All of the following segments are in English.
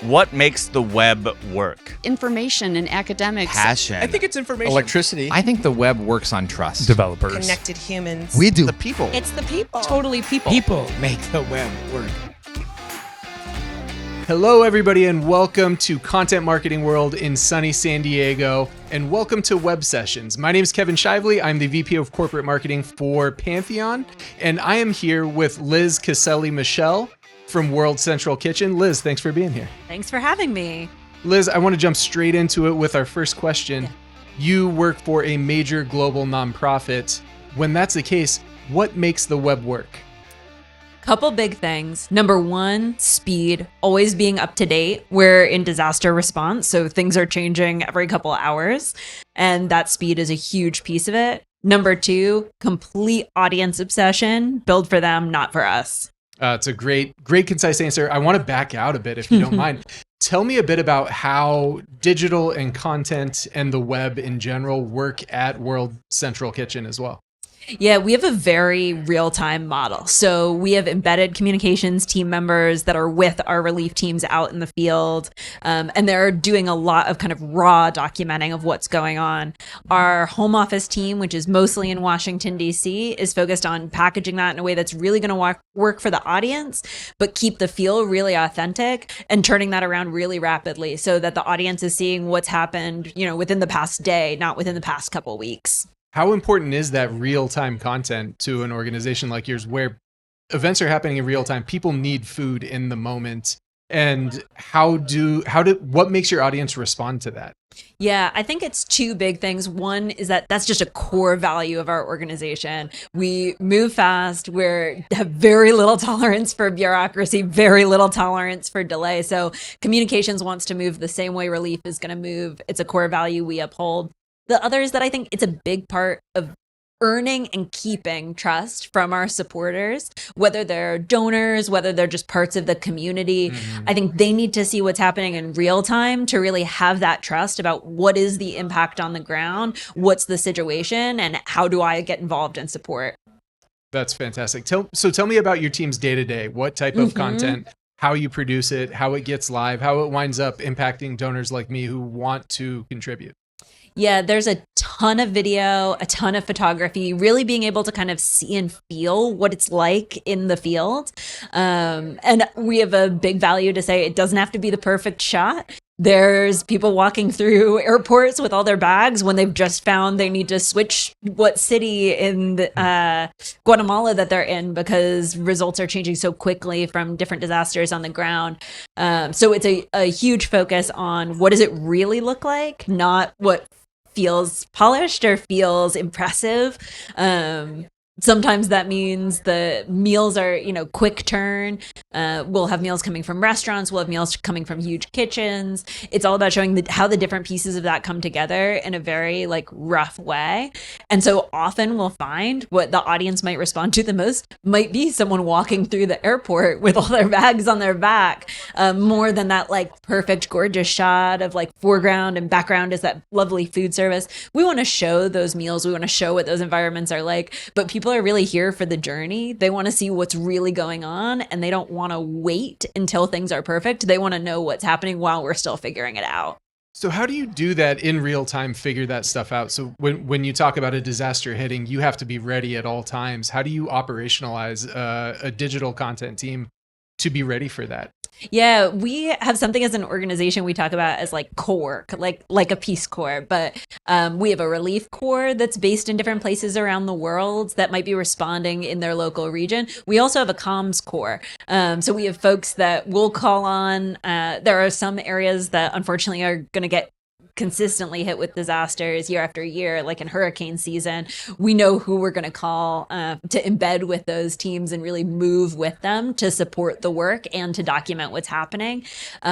What makes the web work? Information and academics. Passion. I think it's information. Electricity. I think the web works on trust. Developers. Connected humans. We do. The people. It's the people. Totally people. People. Make the web work. Hello, everybody, and welcome to Content Marketing World in sunny San Diego, and welcome to Web Sessions. My name is Kevin Shively. I'm the VP of Corporate Marketing for Pantheon, and I am here with Liz Caselli-Mechael from World Central Kitchen. Liz, thanks for being here. Thanks for having me. Liz, I want to jump straight into it with our first question. Yeah. You work for a major global nonprofit. When that's the case, what makes the web work? Couple big things. Number one, speed, always being up to date. We're in disaster response, so things are changing every couple of hours, and that speed is a huge piece of it. Number two, complete audience obsession, build for them, not for us. It's a great, concise answer. I want to back out a bit, if you don't mind. Tell me a bit about how digital and content and the web in general work at World Central Kitchen as well. Yeah, we have a very real-time model. So we have embedded communications team members that are with our relief teams out in the field, and they're doing a lot of kind of raw documenting of what's going on. Our home office team, which is mostly in Washington, D.C., is focused on packaging that in a way that's really going to work for the audience, but keep the feel really authentic and turning that around really rapidly so that the audience is seeing what's happened, within the past day, not within the past couple weeks. How important is that real-time content to an organization like yours where events are happening in real time? People need food in the moment. And what makes your audience respond to that? Yeah, I think it's two big things. One is that's just a core value of our organization. We move fast. We have very little tolerance for bureaucracy, very little tolerance for delay. So communications wants to move the same way relief is going to move. It's a core value we uphold. The other is that I think it's a big part of earning and keeping trust from our supporters, whether they're donors, whether they're just parts of the community. I think they need to see what's happening in real time to really have that trust about what is the impact on the ground, what's the situation, and how do I get involved and support. That's fantastic. Tell me about your team's day-to-day. What type of content, how you produce it, how it gets live, how it winds up impacting donors like me who want to contribute. Yeah, there's a ton of video, a ton of photography, really being able to kind of see and feel what it's like in the field. And we have a big value to say it doesn't have to be the perfect shot. There's people walking through airports with all their bags when they've just found they need to switch what city in Guatemala that they're in because results are changing so quickly from different disasters on the ground. So it's a huge focus on what does it really look like, not what feels polished or feels impressive. Sometimes that means the meals are, quick turn. We'll have meals coming from restaurants. We'll have meals coming from huge kitchens. It's all about showing how the different pieces of that come together in a very rough way. And so often we'll find what the audience might respond to the most might be someone walking through the airport with all their bags on their back, more than that perfect, gorgeous shot of foreground and background is that lovely food service. We want to show those meals. We want to show what those environments are like, but people are really here for the journey. They want to see what's really going on, and they don't want to wait until things are perfect. They want to know what's happening while we're still figuring it out. So how do you do that in real time, figure that stuff out? So when you talk about a disaster hitting, you have to be ready at all times. How do you operationalize a digital content team to be ready for that? Yeah, we have something as an organization we talk about as core, like a Peace Corps, but we have a relief corps that's based in different places around the world that might be responding in their local region. We also have a comms corps. So we have folks that we'll call on. There are some areas that unfortunately are going to get consistently hit with disasters year after year, like in hurricane season. We know who we're going to call to embed with those teams and really move with them to support the work and to document what's happening.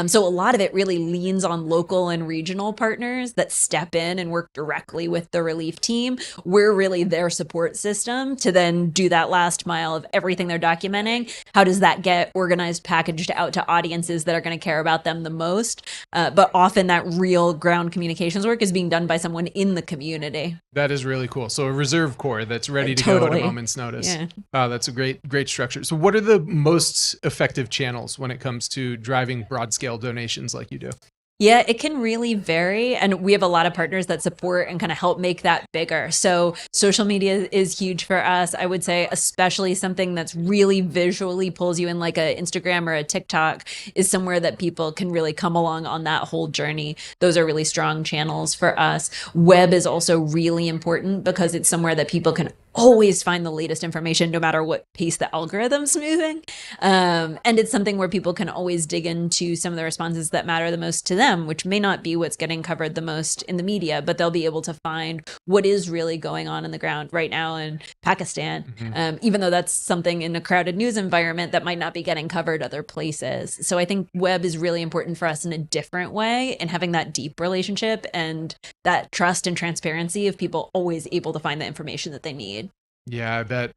So a lot of it really leans on local and regional partners that step in and work directly with the relief team. We're really their support system to then do that last mile of everything they're documenting. How does that get organized, packaged out to audiences that are going to care about them the most? But often that real ground outbound communications work is being done by someone in the community. That is really cool. So a reserve corps that's ready to go Totally. at a moment's notice. Yeah. That's a great structure. So what are the most effective channels when it comes to driving broad scale donations like you do? Yeah, it can really vary. And we have a lot of partners that support and kind of help make that bigger. So social media is huge for us. I would say especially something that's really visually pulls you in, like a Instagram or a TikTok, is somewhere that people can really come along on that whole journey. Those are really strong channels for us. Web is also really important because it's somewhere that people can always find the latest information no matter what pace the algorithm's moving. And it's something where people can always dig into some of the responses that matter the most to them, which may not be what's getting covered the most in the media, but they'll be able to find what is really going on in the ground right now in Pakistan, even though that's something in a crowded news environment that might not be getting covered other places. So I think web is really important for us in a different way, and having that deep relationship and that trust and transparency of people always able to find the information that they need. Yeah, I bet.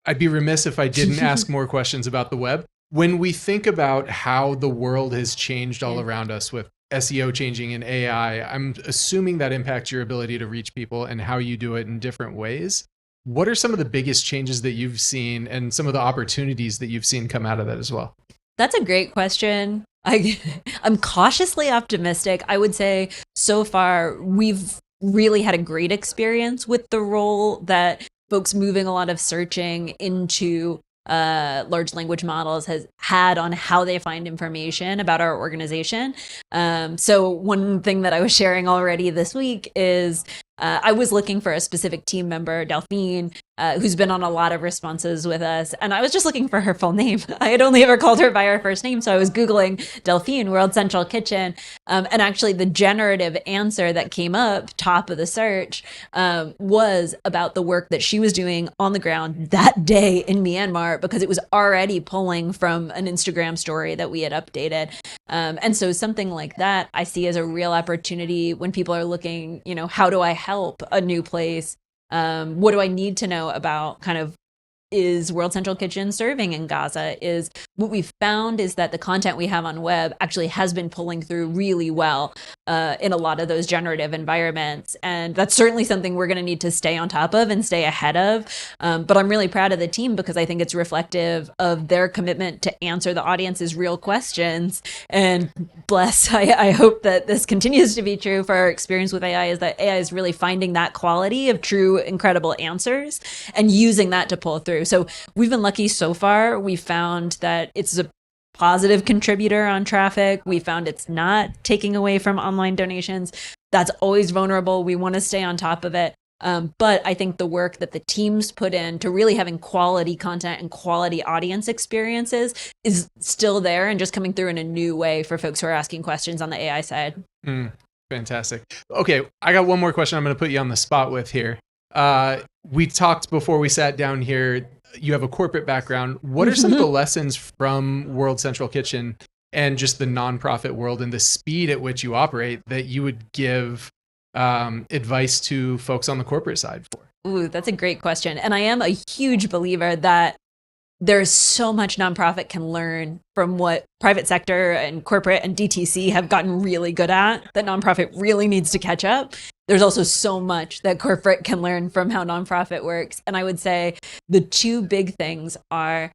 I'd be remiss if I didn't ask more questions about the web. When we think about how the world has changed all around us with SEO changing and AI, I'm assuming that impacts your ability to reach people and how you do it in different ways. What are some of the biggest changes that you've seen and some of the opportunities that you've seen come out of that as well? That's a great question. I'm cautiously optimistic. I would say so far we've really had a great experience with the role that folks moving a lot of searching into large language models has had on how they find information about our organization. So one thing that I was sharing already this week is I was looking for a specific team member, Delphine, who's been on a lot of responses with us. And I was just looking for her full name. I had only ever called her by her first name. So I was Googling Delphine, World Central Kitchen. And actually the generative answer that came up top of the search was about the work that she was doing on the ground that day in Myanmar, because it was already pulling from an Instagram story that we had updated. And so something like that I see as a real opportunity when people are looking, how do I help a new place? What do I need to know about kind of, is World Central Kitchen serving in Gaza? Is what we've found is that the content we have on web actually has been pulling through really well in a lot of those generative environments. And that's certainly something we're going to need to stay on top of and stay ahead of. But I'm really proud of the team because I think it's reflective of their commitment to answer the audience's real questions. And I hope that this continues to be true for our experience with AI, is that AI is really finding that quality of true, incredible answers and using that to pull through. So we've been lucky so far. We found that it's a positive contributor on traffic. We found it's not taking away from online donations. That's always vulnerable. We want to stay on top of it. But I think the work that the teams put in to really having quality content and quality audience experiences is still there and just coming through in a new way for folks who are asking questions on the AI side. Fantastic. Okay, I got one more question I'm going to put you on the spot with here. We talked before we sat down here. You have a corporate background. What are some of the lessons from World Central Kitchen and just the nonprofit world and the speed at which you operate that you would give advice to folks on the corporate side for? Ooh, that's a great question. And I am a huge believer that there's so much nonprofit can learn from what private sector and corporate and DTC have gotten really good at, that nonprofit really needs to catch up. There's also so much that corporate can learn from how nonprofit works. And I would say the two big things are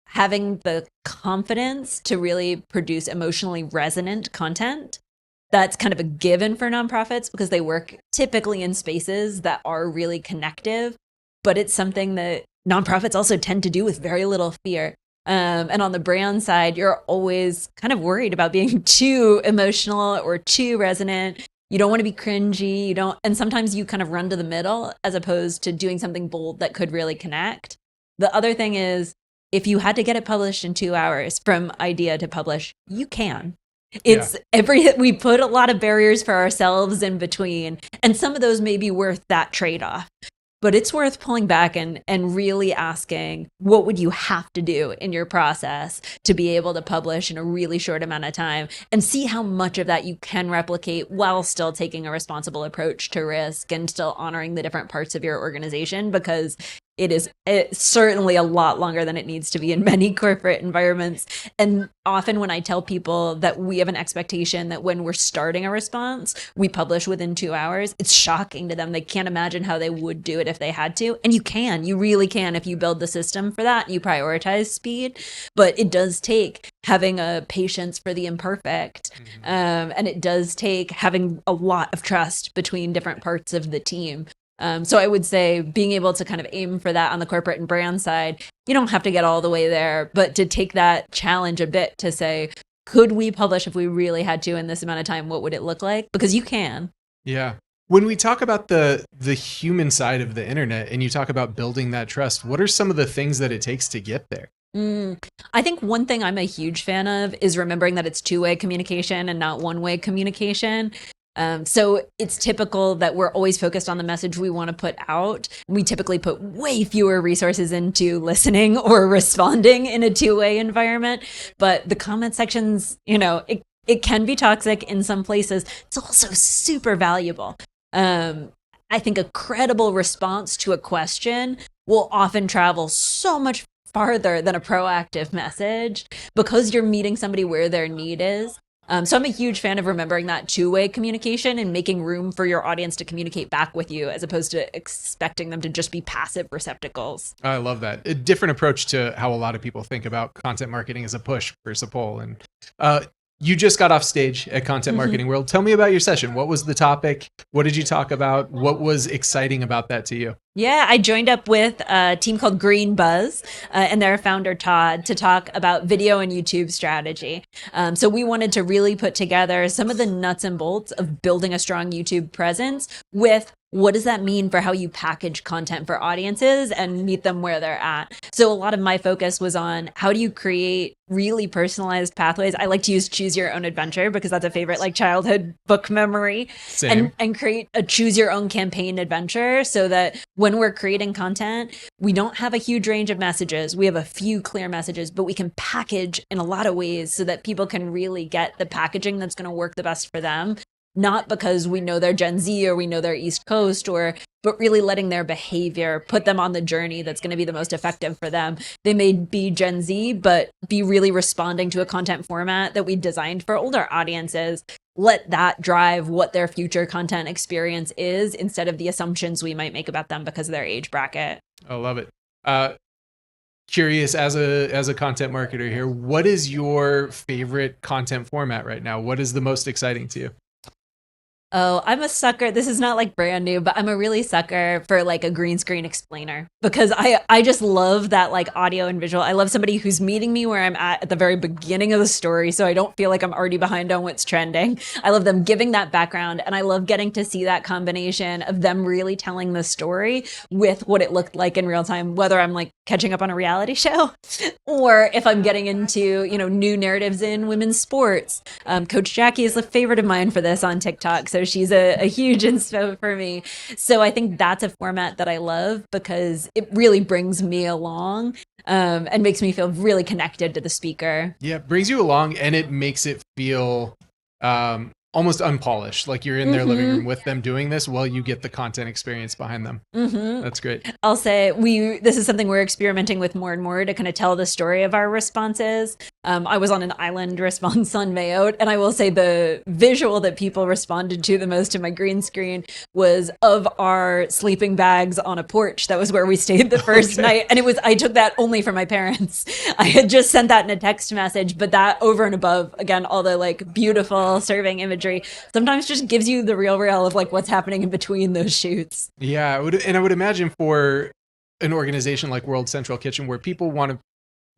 having the confidence to really produce emotionally resonant content. That's kind of a given for nonprofits because they work typically in spaces that are really connective, but it's something that nonprofits also tend to do with very little fear. And on the brand side, you're always kind of worried about being too emotional or too resonant. You don't want to be cringy. And sometimes you kind of run to the middle as opposed to doing something bold that could really connect. The other thing is, if you had to get it published in 2 hours from idea to publish, you can. We put a lot of barriers for ourselves in between, and some of those may be worth that trade-off. But it's worth pulling back and really asking, what would you have to do in your process to be able to publish in a really short amount of time, and see how much of that you can replicate while still taking a responsible approach to risk and still honoring the different parts of your organization, because It's certainly a lot longer than it needs to be in many corporate environments. And often when I tell people that we have an expectation that when we're starting a response, we publish within 2 hours, it's shocking to them. They can't imagine how they would do it if they had to. And you really can if you build the system for that, you prioritize speed. But it does take having a patience for the imperfect. And it does take having a lot of trust between different parts of the team. So I would say being able to kind of aim for that on the corporate and brand side, you don't have to get all the way there, but to take that challenge a bit to say, could we publish if we really had to in this amount of time? What would it look like? Because you can. Yeah. When we talk about the human side of the internet and you talk about building that trust, what are some of the things that it takes to get there? I think one thing I'm a huge fan of is remembering that it's two-way communication and not one-way communication. So it's typical that we're always focused on the message we want to put out. We typically put way fewer resources into listening or responding in a two-way environment. But the comment sections, it can be toxic in some places. It's also super valuable. I think a credible response to a question will often travel so much farther than a proactive message because you're meeting somebody where their need is. So I'm a huge fan of remembering that two-way communication and making room for your audience to communicate back with you as opposed to expecting them to just be passive receptacles. I love that. A different approach to how a lot of people think about content marketing as a push versus a pull. And you just got off stage at Content Marketing World. Tell me about your session. What was the topic? What did you talk about? What was exciting about that to you? Yeah, I joined up with a team called Green Buzz and their founder, Todd, to talk about video and YouTube strategy. So we wanted to really put together some of the nuts and bolts of building a strong YouTube presence with what does that mean for how you package content for audiences and meet them where they're at. So a lot of my focus was on how do you create really personalized pathways. I like to use choose your own adventure because that's a favorite childhood book memory. Same. And create a choose your own campaign adventure so that when we're creating content, we don't have a huge range of messages. We have a few clear messages, but we can package in a lot of ways so that people can really get the packaging that's going to work the best for them. Not because we know they're Gen Z or we know they're East Coast but really letting their behavior put them on the journey that's going to be the most effective for them. They may be Gen Z, but be really responding to a content format that we designed for older audiences. Let that drive what their future content experience is instead of the assumptions we might make about them because of their age bracket. I love it. Curious as a content marketer here, what is your favorite content format right now? What is the most exciting to you? Oh, I'm a sucker. This is not brand new, but I'm a really sucker for a green screen explainer because I just love that audio and visual. I love somebody who's meeting me where I'm at the very beginning of the story so I don't feel like I'm already behind on what's trending. I love them giving that background and I love getting to see that combination of them really telling the story with what it looked like in real time, whether I'm catching up on a reality show or if I'm getting into, new narratives in women's sports. Coach Jackie is a favorite of mine for this on TikTok. So she's a huge inspo for me. So I think that's a format that I love because it really brings me along and makes me feel really connected to the speaker. Yeah, it brings you along and it makes it feel almost unpolished, like you're in their living room with them doing this while you get the content experience behind them. That's great. I'll say this is something we're experimenting with more and more to kind of tell the story of our responses. I was on an island response on Mayotte, and I will say the visual that people responded to the most in my green screen was of our sleeping bags on a porch. That was where we stayed the first night. And I took that only for my parents. I had just sent that in a text message, but that over and above, again, all the beautiful serving imagery sometimes just gives you the real of what's happening in between those shoots. Yeah, I would imagine for an organization like World Central Kitchen where people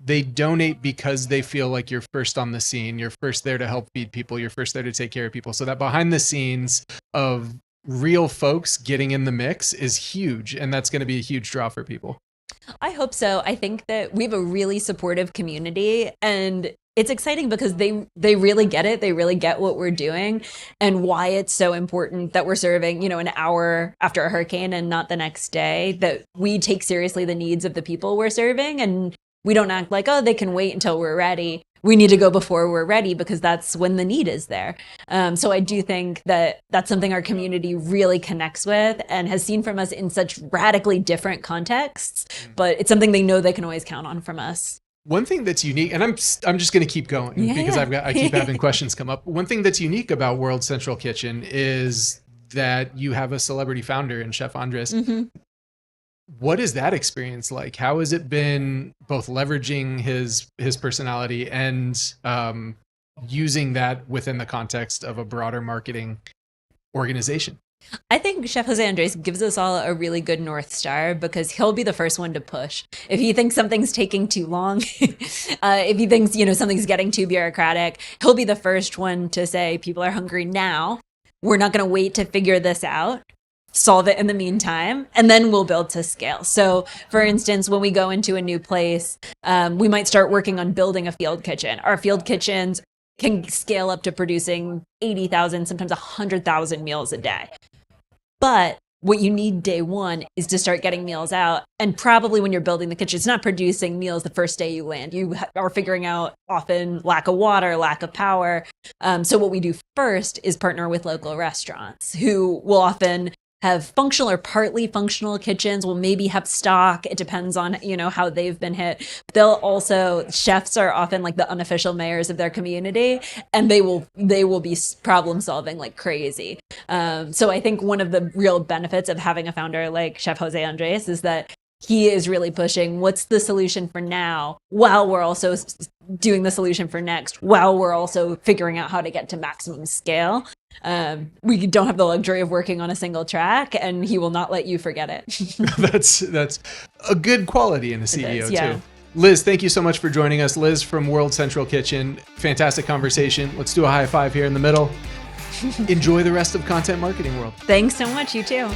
they donate because they feel like you're first on the scene, you're first there to help feed people, you're first there to take care of people. So that behind the scenes of real folks getting in the mix is huge, and that's going to be a huge draw for people. I hope so. I think that we have a really supportive community, and it's exciting because they really get it. They really get what we're doing and why it's so important that we're serving, an hour after a hurricane and not the next day, that we take seriously the needs of the people we're serving. And we don't act like, oh, they can wait until we're ready. we need to go before we're ready because that's when the need is there. So I do think that that's something our community really connects with and has seen from us in such radically different contexts, but it's something they know they can always count on from us. One thing that's unique, and I'm just going to keep going because I keep having questions come up. One thing that's unique about World Central Kitchen is that you have a celebrity founder in Chef Andres. Mm-hmm. What is that experience like? How has it been both leveraging his personality and using that within the context of a broader marketing organization? I think Chef Jose Andres gives us all a really good North Star because he'll be the first one to push. If he thinks something's taking too long, if he thinks, something's getting too bureaucratic, he'll be the first one to say, people are hungry now. We're not going to wait to figure this out. Solve it in the meantime, and then we'll build to scale. So for instance, when we go into a new place, we might start working on building a field kitchen. Our field kitchens can scale up to producing 80,000, sometimes 100,000 meals a day. But what you need day one is to start getting meals out. And probably when you're building the kitchen, it's not producing meals the first day you land. You are figuring out often lack of water, lack of power. So what we do first is partner with local restaurants who will often have functional or partly functional kitchens, will maybe have stock. It depends on, how they've been hit. They'll also, chefs are often like the unofficial mayors of their community, and they will be problem solving like crazy. So I think one of the real benefits of having a founder like Chef Jose Andres is that he is really pushing what's the solution for now while we're also doing the solution for next, while we're also figuring out how to get to maximum scale. We don't have the luxury of working on a single track, and he will not let you forget it. That's a good quality in a CEO too. Liz, thank you so much for joining us. Liz from World Central Kitchen. Fantastic conversation. Let's do a high five here in the middle. Enjoy the rest of Content Marketing World. Thanks so much. You too.